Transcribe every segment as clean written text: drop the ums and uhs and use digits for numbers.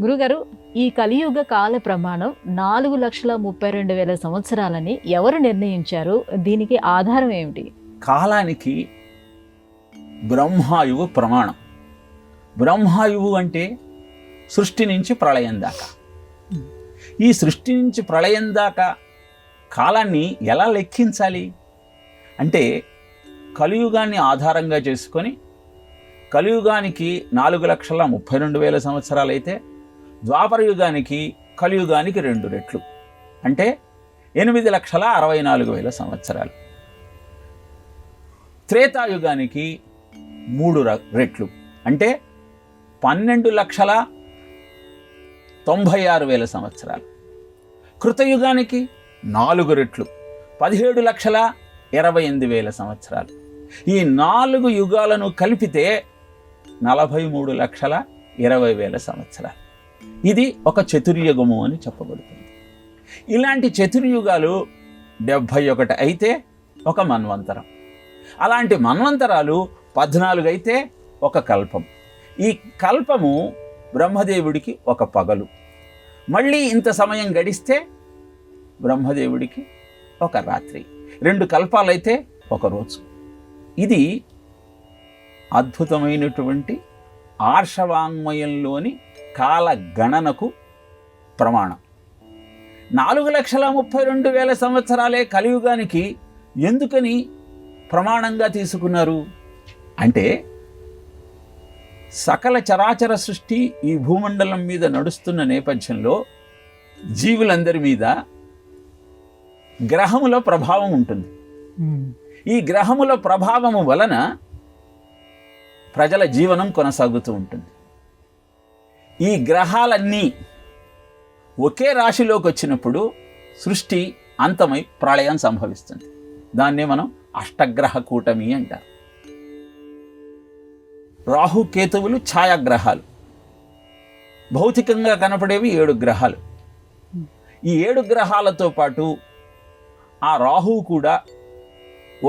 గురుగారు, ఈ కలియుగ కాల ప్రమాణం 4,32,000 సంవత్సరాలని ఎవరు నిర్ణయించారు? దీనికి ఆధారం ఏమిటి? కాలానికి బ్రహ్మాయువు ప్రమాణం. బ్రహ్మాయువు అంటే సృష్టి నుంచి ప్రళయం దాకా. ఈ సృష్టి నుంచి ప్రళయం దాకా కాలాన్ని ఎలా లెక్కించాలి అంటే, కలియుగాన్ని ఆధారంగా చేసుకొని కలియుగానికి 4,32,000 సంవత్సరాలు అయితే, ద్వాపర యుగానికి కలియుగానికి 2 రెట్లు అంటే 8,64,000 సంవత్సరాలు. త్రేతాయుగానికి 3 రెట్లు అంటే 12,96,000 సంవత్సరాలు. కృతయుగానికి 4 రెట్లు 17,28,000 సంవత్సరాలు. ఈ 4 యుగాలను కలిపితే 43,20,000 సంవత్సరాలు. ఇది ఒక చతుర్యుగము అని చెప్పబడుతుంది. ఇలాంటి చతుర్యుగాలు 71 అయితే ఒక మన్వంతరం. అలాంటి మన్వంతరాలు 14 అయితే ఒక కల్పం. ఈ కల్పము బ్రహ్మదేవుడికి ఒక పగలు. మళ్ళీ ఇంత సమయం గడిస్తే బ్రహ్మదేవుడికి ఒక రాత్రి. 2 కల్పాలైతే ఒక రోజు. ఇది అద్భుతమైనటువంటి ఆర్షవాంగ్మయంలోని కాల గణనకు ప్రమాణం. 4,32,000 సంవత్సరాలే కలియుగానికి ఎందుకని ప్రమాణంగా తీసుకున్నారు అంటే, సకల చరాచర సృష్టి ఈ భూమండలం మీద నడుస్తున్న నేపథ్యంలో జీవులందరి మీద గ్రహముల ప్రభావం ఉంటుంది. ఈ గ్రహముల ప్రభావము వలన ప్రజల జీవనం కొనసాగుతూ ఉంటుంది. ఈ గ్రహాలన్నీ ఒకే రాశిలోకి వచ్చినప్పుడు సృష్టి అంతమై ప్రళయం సంభవిస్తుంది. దాన్నే మనం అష్టగ్రహ కూటమి అంటారు. రాహుకేతువులు ఛాయాగ్రహాలు. భౌతికంగా కనపడేవి 7 గ్రహాలు. ఈ 7 గ్రహాలతో పాటు ఆ రాహువు కూడా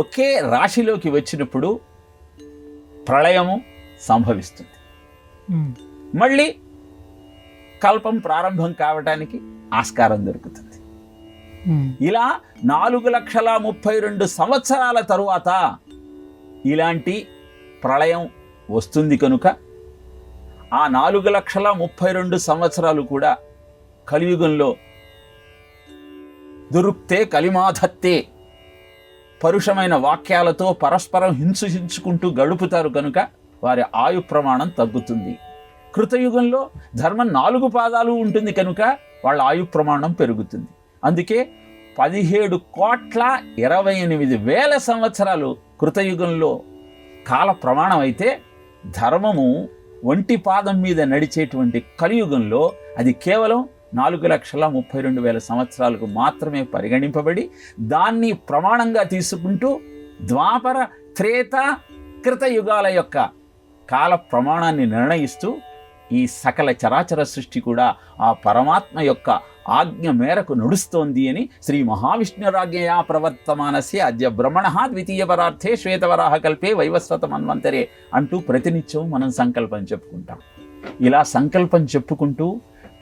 ఒకే రాశిలోకి వచ్చినప్పుడు ప్రళయము సంభవిస్తుంది. మళ్ళీ కల్పం ప్రారంభం కావటానికి ఆస్కారం దొరుకుతుంది. ఇలా 4,32,000 సంవత్సరాల తరువాత ఇలాంటి ప్రళయం వస్తుంది కనుక ఆ 4,32,000 సంవత్సరాలు కూడా కలియుగంలో దురుక్తే కలిమాధత్తే పరుషమైన వాక్యాలతో పరస్పరం హింసించుకుంటూ గడుపుతారు కనుక వారి ఆయు ప్రమాణం తగ్గుతుంది. కృతయుగంలో ధర్మం 4 పాదాలు ఉంటుంది కనుక వాళ్ళ ఆయు ప్రమాణం పెరుగుతుంది. అందుకే 17,28,000 సంవత్సరాలు కృతయుగంలో కాల ప్రమాణం అయితే, ధర్మము ఒంటి పాదం మీద నడిచేటువంటి కలియుగంలో అది కేవలం 4,32,000 సంవత్సరాలకు మాత్రమే పరిగణింపబడి, దాన్ని ప్రమాణంగా తీసుకుంటూ ద్వాపర త్రేత కృతయుగాల యొక్క కాల ప్రమాణాన్ని నిర్ణయిస్తూ ఈ సకల చరాచర సృష్టి కూడా ఆ పరమాత్మ యొక్క ఆజ్ఞ మేరకు నడుస్తోంది అని శ్రీ మహావిష్ణురాజ్ఞయా ప్రవర్తమానస్య అద్య బ్రహ్మణ ద్వితీయ పరార్థే శ్వేతవరాహ కల్పే వైవస్వత మన్వంతరే అంటూ ప్రతినిత్యం మనం సంకల్పం చెప్పుకుంటాం. ఇలా సంకల్పం చెప్పుకుంటూ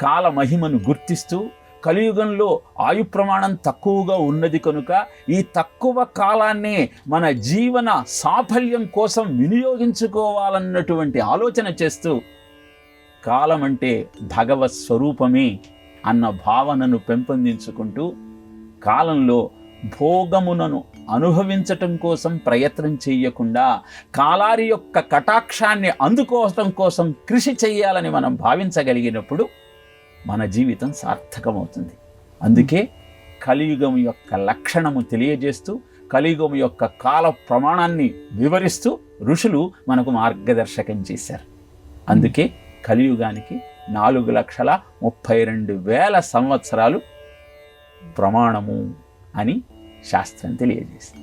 కాల మహిమను గుర్తిస్తూ, కలియుగంలో ఆయు ప్రమాణం తక్కువగా ఉన్నది కనుక ఈ తక్కువ కాలాన్నే మన జీవన సాఫల్యం కోసం వినియోగించుకోవాలన్నటువంటి ఆలోచన చేస్తూ, కాలం అంటే భగవత్ స్వరూపమే అన్న భావనను పెంపొందించుకుంటూ, కాలంలో భోగమునను అనుభవించటం కోసం ప్రయత్నం చేయకుండా కాలారి యొక్క కటాక్షాన్ని అందుకోవటం కోసం కృషి చేయాలని మనం భావించగలిగినప్పుడు మన జీవితం సార్థకమవుతుంది. అందుకే కలియుగం యొక్క లక్షణము తెలియజేస్తూ, కలియుగం యొక్క కాల ప్రమాణాన్ని వివరిస్తూ ఋషులు మనకు మార్గదర్శకం చేశారు. అందుకే కలియుగానికి 4,32,000 సంవత్సరాలు ప్రమాణము అని శాస్త్రం తెలియజేసింది.